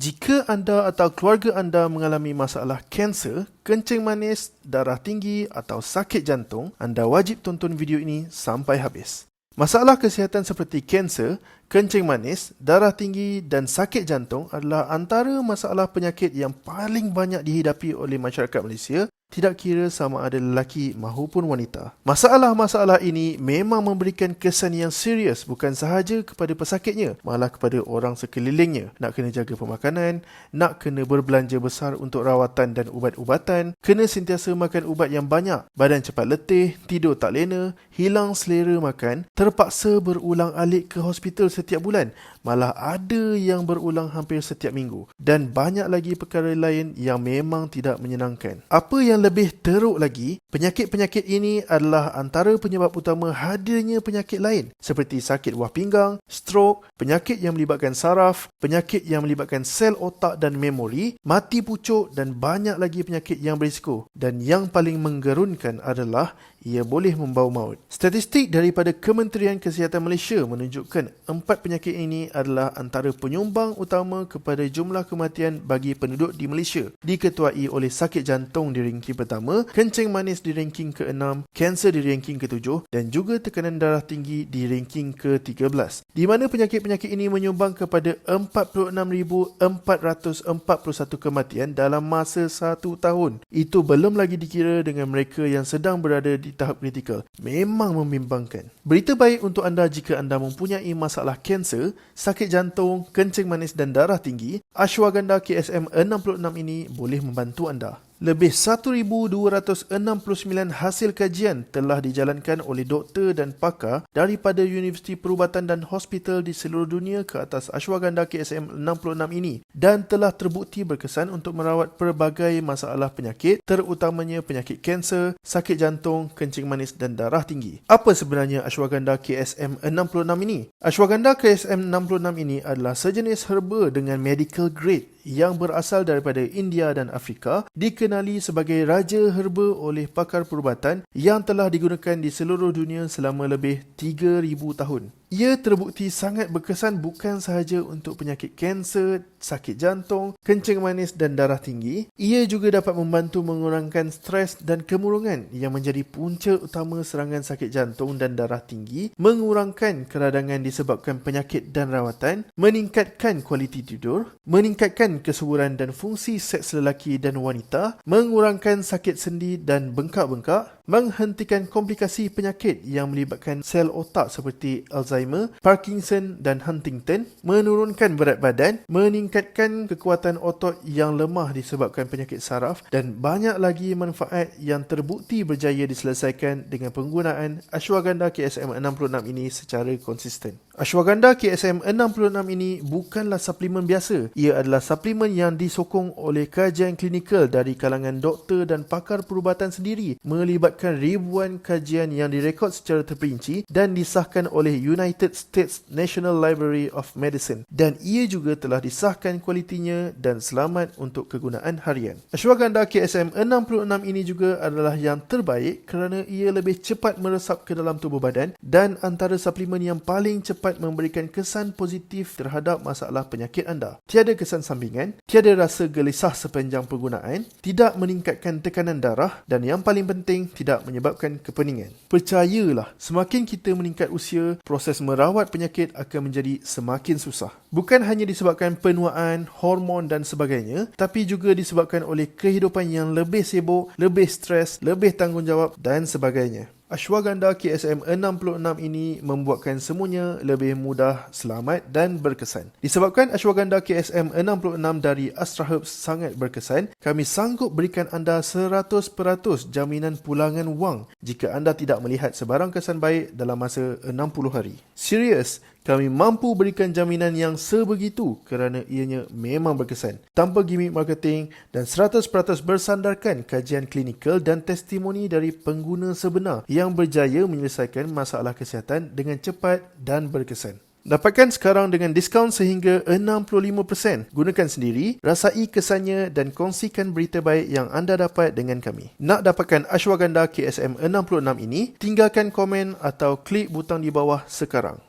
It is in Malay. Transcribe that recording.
Jika anda atau keluarga anda mengalami masalah kanser, kencing manis, darah tinggi atau sakit jantung, anda wajib tonton video ini sampai habis. Masalah kesihatan seperti kanser, kencing manis, darah tinggi dan sakit jantung adalah antara masalah penyakit yang paling banyak dihidapi oleh masyarakat Malaysia, tidak kira sama ada lelaki maupun wanita. Masalah-masalah ini memang memberikan kesan yang serius bukan sahaja kepada pesakitnya, malah kepada orang sekelilingnya. Nak kena jaga pemakanan, nak kena berbelanja besar untuk rawatan dan ubat-ubatan, kena sentiasa makan ubat yang banyak, badan cepat letih, tidur tak lena, hilang selera makan, terpaksa berulang-alik ke hospital setiap bulan, malah ada yang berulang hampir setiap minggu, dan banyak lagi perkara lain yang memang tidak menyenangkan. Apa yang lebih teruk lagi, penyakit-penyakit ini adalah antara penyebab utama hadirnya penyakit lain seperti sakit buah pinggang, stroke, penyakit yang melibatkan saraf, penyakit yang melibatkan sel otak dan memori, mati pucuk dan banyak lagi penyakit yang berisiko. Dan yang paling menggerunkan adalah ia boleh membawa maut. Statistik daripada Kementerian Kesihatan Malaysia menunjukkan 4 penyakit ini adalah antara penyumbang utama kepada jumlah kematian bagi penduduk di Malaysia, diketuai oleh sakit jantung di ranking pertama, kencing manis di ranking ke-6, kanser di ranking ke-7 dan juga tekanan darah tinggi di ranking ke-13, di mana penyakit-penyakit ini menyumbang kepada 46,441 kematian dalam masa 1 tahun. Itu belum lagi dikira dengan mereka yang sedang berada di tahap kritikal. Memang membimbangkan. Berita baik untuk anda jika anda mempunyai masalah kanser, sakit jantung, kencing manis dan darah tinggi, Ashwagandha KSM 66 ini boleh membantu anda. Lebih 1,269 hasil kajian telah dijalankan oleh doktor dan pakar daripada Universiti Perubatan dan hospital di seluruh dunia ke atas Ashwagandha KSM 66 ini dan telah terbukti berkesan untuk merawat pelbagai masalah penyakit, terutamanya penyakit kanser, sakit jantung, kencing manis dan darah tinggi. Apa sebenarnya Ashwagandha KSM 66 ini? Ashwagandha KSM 66 ini adalah sejenis herba dengan medical grade yang berasal daripada India dan Afrika, dikenali sebagai raja herba oleh pakar perubatan yang telah digunakan di seluruh dunia selama lebih 3,000 tahun. Ia terbukti sangat berkesan bukan sahaja untuk penyakit kanser, sakit jantung, kencing manis dan darah tinggi. Ia juga dapat membantu mengurangkan stres dan kemurungan yang menjadi punca utama serangan sakit jantung dan darah tinggi, mengurangkan keradangan disebabkan penyakit dan rawatan, meningkatkan kualiti tidur, meningkatkan kesuburan dan fungsi seks lelaki dan wanita, mengurangkan sakit sendi dan bengkak-bengkak, menghentikan komplikasi penyakit yang melibatkan sel otak seperti Alzheimer, Parkinson dan Huntington, menurunkan berat badan, meningkatkan kekuatan otot yang lemah disebabkan penyakit saraf dan banyak lagi manfaat yang terbukti berjaya diselesaikan dengan penggunaan Ashwagandha KSM 66 ini secara konsisten. Ashwagandha KSM 66 ini bukanlah suplemen biasa. Ia adalah suplemen yang disokong oleh kajian klinikal dari kalangan doktor dan pakar perubatan sendiri, melibatkan ribuan kajian yang direkod secara terperinci dan disahkan oleh United States National Library of Medicine, dan ia juga telah disahkan kualitinya dan selamat untuk kegunaan harian. Ashwagandha KSM 66 ini juga adalah yang terbaik kerana ia lebih cepat meresap ke dalam tubuh badan dan antara suplemen yang paling cepat memberikan kesan positif terhadap masalah penyakit anda. Tiada kesan sampingan, tiada rasa gelisah sepanjang penggunaan, tidak meningkatkan tekanan darah dan yang paling penting tidak menyebabkan kepeningan. Percayalah, semakin kita meningkat usia, proses merawat penyakit akan menjadi semakin susah. Bukan hanya disebabkan penuaan, hormon dan sebagainya, tapi juga disebabkan oleh kehidupan yang lebih sibuk, lebih stres, lebih tanggungjawab dan sebagainya. Ashwagandha KSM 66 ini membuatkan semuanya lebih mudah, selamat dan berkesan. Disebabkan Ashwagandha KSM 66 dari Astra Herbs sangat berkesan, kami sanggup berikan anda 100% jaminan pulangan wang jika anda tidak melihat sebarang kesan baik dalam masa 60 hari. Serius, kami mampu berikan jaminan yang sebegitu kerana ianya memang berkesan, tanpa gimmick marketing dan 100% bersandarkan kajian klinikal dan testimoni dari pengguna sebenar yang berjaya menyelesaikan masalah kesihatan dengan cepat dan berkesan. Dapatkan sekarang dengan diskaun sehingga 65%. Gunakan sendiri, rasai kesannya dan kongsikan berita baik yang anda dapat dengan kami. Nak dapatkan Ashwagandha KSM 66 ini, tinggalkan komen atau klik butang di bawah sekarang.